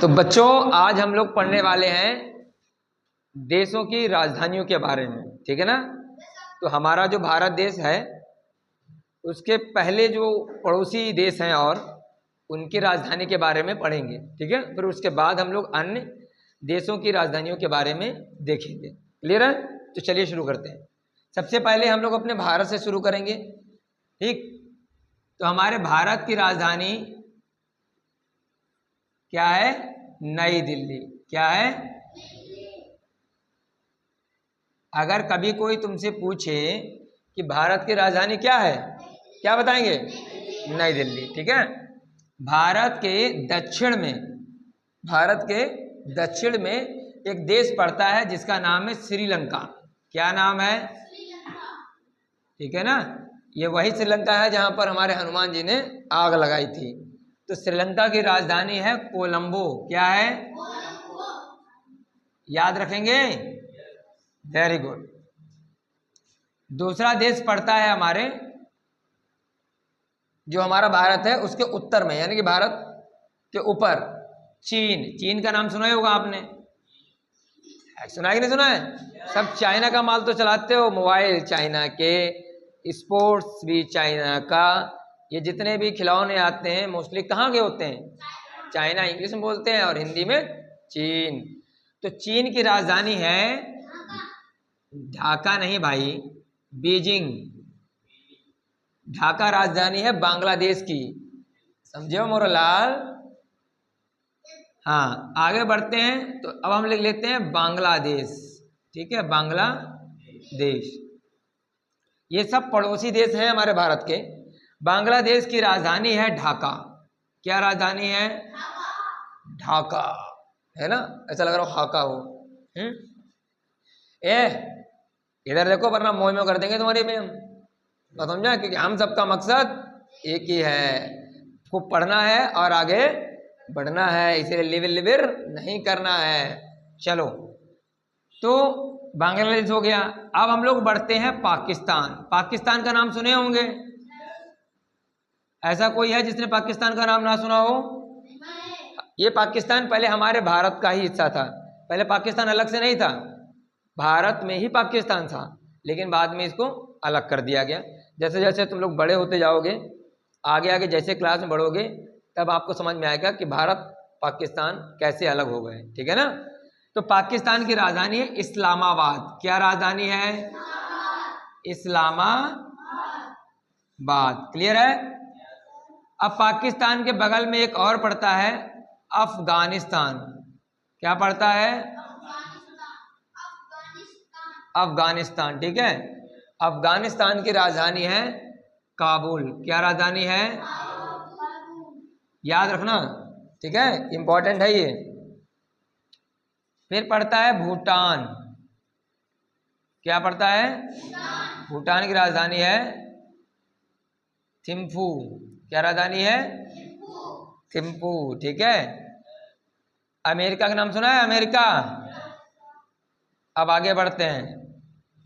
तो बच्चों आज हम लोग पढ़ने वाले हैं देशों की राजधानियों के बारे में, ठीक है ना। तो हमारा जो भारत देश है उसके पहले जो पड़ोसी देश हैं और उनकी राजधानी के बारे में पढ़ेंगे, ठीक है। फिर उसके बाद हम लोग अन्य देशों की राजधानियों के बारे में देखेंगे। क्लियर है? तो चलिए शुरू करते हैं। सबसे पहले हम लोग अपने भारत से शुरू करेंगे, ठीक। तो हमारे भारत की राजधानी क्या है? नई दिल्ली। क्या है? अगर कभी कोई तुमसे पूछे कि भारत की राजधानी क्या है, क्या बताएंगे? नई दिल्ली, ठीक है। भारत के दक्षिण में एक देश पड़ता है जिसका नाम है श्रीलंका। क्या नाम है? ठीक है ना। ये वही श्रीलंका है जहां पर हमारे हनुमान जी ने आग लगाई थी। तो श्रीलंका की राजधानी है कोलंबो। क्या है? याद रखेंगे? Very good. दूसरा देश पड़ता है हमारे, जो हमारा भारत है उसके उत्तर में, यानी कि भारत के ऊपर चीन। चीन का नाम सुना ही होगा आपने, सुना है कि नहीं सुना है? सब चाइना का माल तो चलाते हो, मोबाइल चाइना के, स्पोर्ट्स भी चाइना का, ये जितने भी खिलौने आते हैं मोस्टली कहाँ के होते हैं? चाइना इंग्लिश में बोलते हैं और हिंदी में चीन। तो चीन की राजधानी है ढाका नहीं भाई, बीजिंग। ढाका राजधानी है बांग्लादेश की, समझे मोरलाल? हाँ, आगे बढ़ते हैं। तो अब हम लिख लेते हैं बांग्लादेश, ठीक है, बांग्लादेश। ये सब पड़ोसी देश हैं हमारे भारत के। बांग्लादेश की राजधानी है ढाका। क्या राजधानी है? ढाका, है ना। ऐसा लग रहा हो हाका हो। इधर देखो वरना मोह में कर देंगे तुम्हारी में हम, तो समझा, क्योंकि हम सबका मकसद एक ही है, खूब पढ़ना है और आगे बढ़ना है, इसीलिए लिविर लिविर नहीं करना है। चलो, तो बांग्लादेश हो गया। अब हम लोग बढ़ते हैं पाकिस्तान। पाकिस्तान का नाम सुने होंगे। ऐसा कोई है जिसने पाकिस्तान का नाम ना सुना हो? ये पाकिस्तान पहले हमारे भारत का ही हिस्सा था। पहले पाकिस्तान अलग से नहीं था, भारत में ही पाकिस्तान था, लेकिन बाद में इसको अलग कर दिया गया। जैसे जैसे तुम लोग बड़े होते जाओगे, आगे आगे जैसे क्लास में बढ़ोगे, तब आपको समझ में आएगा कि भारत पाकिस्तान कैसे अलग हो गए, ठीक है ना। तो पाकिस्तान की राजधानी है इस्लामाबाद। क्या राजधानी है? इस्लामाबाद। क्लियर है? अब पाकिस्तान के बगल में एक और पड़ता है अफगानिस्तान। क्या पड़ता है? अफगानिस्तान, ठीक है। अफगानिस्तान की राजधानी है काबुल। क्या राजधानी है? याद रखना, ठीक है, इंपॉर्टेंट है ये। फिर पड़ता है भूटान। क्या पड़ता है? भूटान की राजधानी है थिम्पू। क्या राजधानी है? थिम्पू, ठीक है। अमेरिका का नाम सुना है? अमेरिका। अब आगे बढ़ते हैं।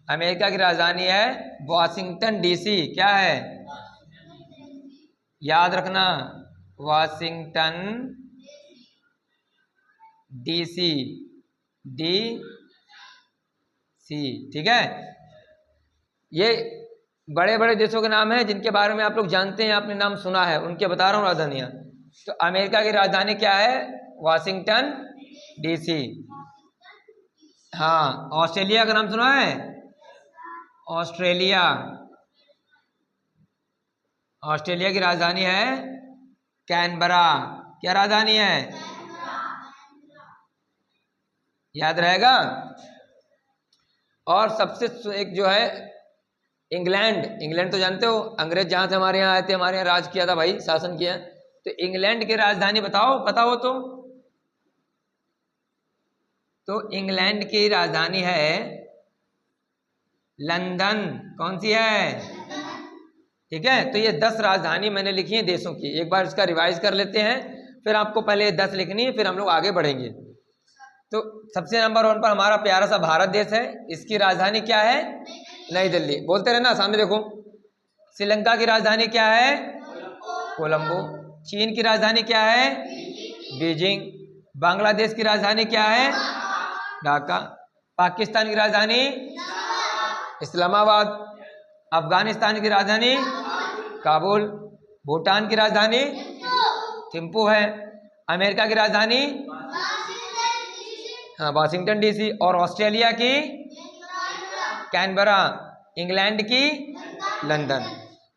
अमेरिका की राजधानी है वॉशिंगटन डीसी। क्या है? याद रखना, वॉशिंगटन डीसी, DC, ठीक है। ये बड़े बड़े देशों के नाम हैं जिनके बारे में आप लोग जानते हैं, आपने नाम सुना है, उनके बता रहा हूँ राजधानियां। तो अमेरिका की राजधानी क्या है? Washington DC। हाँ, ऑस्ट्रेलिया का नाम सुना है? ऑस्ट्रेलिया। ऑस्ट्रेलिया की राजधानी है कैनबरा। क्या राजधानी है? याद रहेगा। और सबसे एक जो है इंग्लैंड। इंग्लैंड तो जानते हो, अंग्रेज जहां से हमारे यहाँ आए थे, हमारे यहाँ राज किया था भाई, शासन किया। तो इंग्लैंड की राजधानी बताओ, पता हो तो इंग्लैंड की राजधानी है लंदन। कौन सी है? ठीक है। तो ये 10 राजधानी मैंने लिखी है देशों की। एक बार इसका रिवाइज कर लेते हैं, फिर आपको पहले 10 लिखनी है, फिर हम लोग आगे बढ़ेंगे। तो सबसे नंबर 1 पर हमारा प्यारा सा भारत देश है। इसकी राजधानी क्या है? नई दिल्ली। बोलते रहना, सामने देखो। श्रीलंका की राजधानी क्या है? कोलंबो। चीन की राजधानी क्या है? बीजिंग। बांग्लादेश की राजधानी क्या है? ढाका। पाकिस्तान की राजधानी इस्लामाबाद। अफगानिस्तान की राजधानी काबुल। भूटान की राजधानी थिम्पू है। अमेरिका की राजधानी हाँ वाशिंगटन डीसी। और ऑस्ट्रेलिया की कैनबरा। इंग्लैंड की लंदन।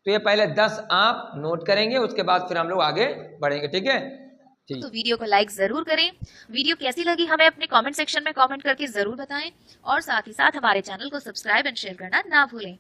तो ये पहले 10 आप नोट करेंगे, उसके बाद फिर हम लोग आगे बढ़ेंगे। ठीक है, ठीक। तो वीडियो को लाइक जरूर करें। वीडियो कैसी लगी हमें अपने कमेंट सेक्शन में कमेंट करके जरूर बताएं और साथ ही साथ हमारे चैनल को सब्सक्राइब एंड शेयर करना ना भूलें।